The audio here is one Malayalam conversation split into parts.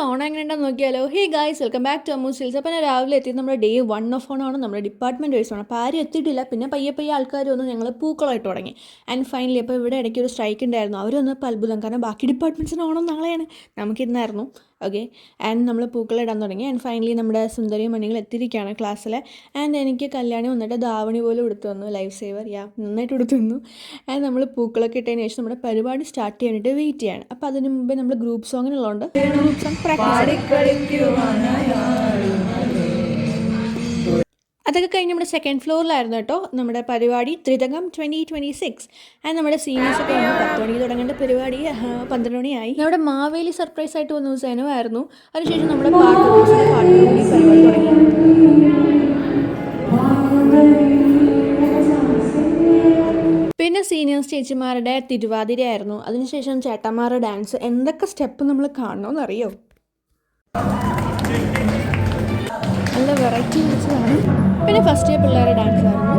ഓണം എങ്ങനെയുണ്ടെന്ന് നോക്കിയാലോ. Hey guys, welcome back to Ammu's hills. അപ്പോൾ ഞാൻ രാവിലെ എത്തി. നമ്മുടെ ഡേ 1 ഓഫ് ഓണമാണ്, നമ്മുടെ ഡിപ്പാർട്ട്മെൻറ്റ് വൈസാണ്. അപ്പോൾ ആരും എത്തിയിട്ടില്ല. പിന്നെ പയ്യെ പയ്യെ ആൾക്കാർ വന്ന് ഞങ്ങൾ പൂക്കളായിട്ട് തുടങ്ങി. ആൻഡ് ഫൈനലി അപ്പോൾ ഇവിടെ ഇടയ്ക്ക് ഒരു സ്ട്രൈക്ക് ഉണ്ടായിരുന്നു. അവർ വന്നപ്പോൾ അത്ഭുതം, കാരണം ബാക്കി ഡിപ്പാർട്ട്മെൻറ്റ്സിന് ഓണം നാളെയാണ്, നമുക്കിന്നായിരുന്നു. ഓക്കെ, ആൻഡ് നമ്മൾ പൂക്കളിടാൻ തുടങ്ങി. ആൻഡ് ഫൈനലി നമ്മുടെ സുന്ദരി മണികൾ എത്തിയിരിക്കുകയാണ് ക്ലാസ്സിൽ. ആൻഡ് എനിക്ക് കല്യാണി വന്നിട്ട് ധാവണി പോലും എടുത്തു തന്നു, ലൈഫ് സേവർ. നന്നായിട്ട് എടുത്തു തന്നു. ആൻഡ് നമ്മൾ പൂക്കളൊക്കെ ഇട്ടതിന് ശേഷം നമ്മുടെ പരിപാടി സ്റ്റാർട്ട് ചെയ്യാനായിട്ട് വെയിറ്റ് ചെയ്യാണ്. അപ്പോൾ അതിന് മുമ്പേ നമ്മൾ ഗ്രൂപ്പ് സോങ്ങിനുള്ളതുകൊണ്ട് ഗ്രൂപ്പ് സോങ് പ്രാക്ടീസ്. അതൊക്കെ കഴിഞ്ഞ് നമ്മുടെ സെക്കൻഡ് ഫ്ലോറിലായിരുന്നു കേട്ടോ നമ്മുടെ പരിപാടി, ത്രിതകം 2026. ആൻഡ് നമ്മുടെ സീനിയേഴ്സൊക്കെ 10 മണിക്ക് തുടങ്ങേണ്ട പരിപാടി 12 മണിയായി. നമ്മുടെ മാവേലി സർപ്രൈസ് ആയിട്ട് വന്ന ദിവസമായിരുന്നു. അതിനുശേഷം നമ്മുടെ പാട്ടുകൂടി പരിപാടി തുടങ്ങി. പിന്നെ സീനിയേഴ്സ് ചേച്ചിമാരുടെ തിരുവാതിരയായിരുന്നു. അതിനുശേഷം ചേട്ടന്മാരുടെ ഡാൻസ്. എന്തൊക്കെ സ്റ്റെപ്പ് നമ്മൾ കാണണമെന്നറിയോ? നല്ല വെറൈറ്റി ഡാൻസാണ്. പിന്നെ ഫസ്റ്റ് ഇയർ പിള്ളേരുടെ ഡാൻസ് ആയിരുന്നു.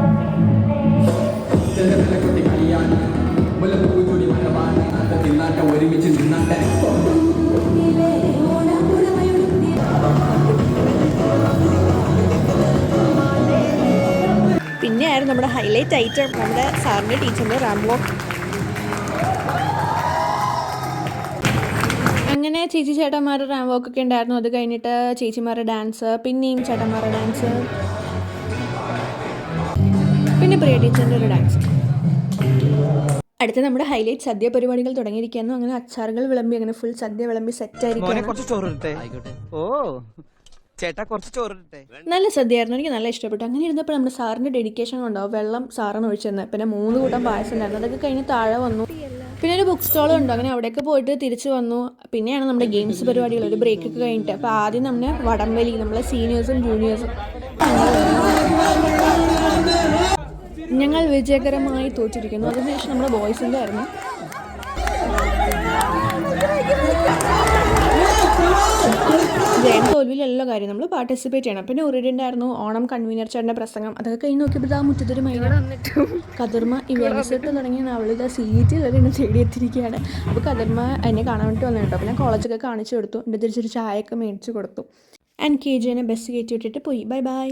പിന്നെ ആയിരുന്നു നമ്മുടെ ഹൈലൈറ്റ് ഐറ്റം, നമ്മുടെ സാറിൻ്റെ ടീച്ചറിൻ്റെ റാമ്പ് വാക്ക്. അങ്ങനെ ചേച്ചി ചേട്ടന്മാരുടെ റാമ്പ് വാക്കൊക്കെ ഉണ്ടായിരുന്നു. അത് കഴിഞ്ഞിട്ട് ചേച്ചിമാരുടെ ഡാൻസ്, പിന്നെയും ചേട്ടന്മാരുടെ ഡാൻസ്, പിന്നെ പ്രിയ ടീച്ചറിൻ്റെ ഒരു ഡാൻസ്. അടുത്ത നമ്മുടെ ഹൈലൈറ്റ് സദ്യ പരിപാടികൾ തുടങ്ങിയിരിക്കുന്നു. അങ്ങനെ അച്ചാറുകൾ വിളമ്പി, അങ്ങനെ ഫുൾ സദ്യ വിളമ്പി സെറ്റായിരിക്കും. നല്ല സദ്യയായിരുന്നു, എനിക്ക് നല്ല ഇഷ്ടപ്പെട്ടു. അങ്ങനെ ഇരുന്നപ്പോൾ നമ്മുടെ സാറിൻ്റെ ഡെഡിക്കേഷൻ കൊണ്ടാവും വെള്ളം സാറിന് ഒഴിച്ചെന്ന്. പിന്നെ 3 കൂട്ടം പായസം ഉണ്ടായിരുന്നു. അതൊക്കെ കഴിഞ്ഞ് താഴെ വന്നു. പിന്നെ ഒരു ബുക്ക് സ്റ്റോൾ ഉണ്ട്. അങ്ങനെ അവിടെയൊക്കെ പോയിട്ട് തിരിച്ചു വന്നു. പിന്നെയാണ് നമ്മുടെ ഗെയിംസ് പരിപാടികൾ, ഒരു ബ്രേക്കൊക്കെ കഴിഞ്ഞിട്ട്. അപ്പോൾ ആദ്യം നമ്മുടെ വടംവലി, നമ്മളെ സീനിയേഴ്സും ജൂനിയേഴ്സും. ഞങ്ങൾ വിജയകരമായി തോറ്റിരിക്കുന്നു. അതിനുശേഷം നമ്മുടെ ബോയ്സിൻ്റെ ആയിരുന്നു. ജയം തോൽവിയിലുള്ള കാര്യം നമ്മൾ പാർട്ടിസിപ്പേറ്റ് ചെയ്യണം. പിന്നെ ഉറിഡിൻ്റെ ആയിരുന്നു ഓണം കൺവീനർ ചേട്ടൻ്റെ പ്രസംഗം. അതൊക്കെ കഴിഞ്ഞ് നോക്കിയപ്പോൾ ആ മുറ്റത്തൊരു മൈന കതിർമ ഇവൻസിട്ട് തുടങ്ങിയാണ്. അവളിത് സീറ്റിൽ എന്നെ തേടിയെത്തിയിരിക്കുകയാണ്. അപ്പോൾ കതിർമ എന്നെ കാണാൻ വേണ്ടി വന്നു കേട്ടോ. പിന്നെ കോളേജൊക്കെ കാണിച്ചു കൊടുത്തു. എൻ്റെ തിരിച്ചൊരു ചായയൊക്കെ മേടിച്ച് കൊടുത്തു. ആൻഡ് KJ ബസ് കയറ്റി വിട്ടിട്ട് പോയി. Bye bye.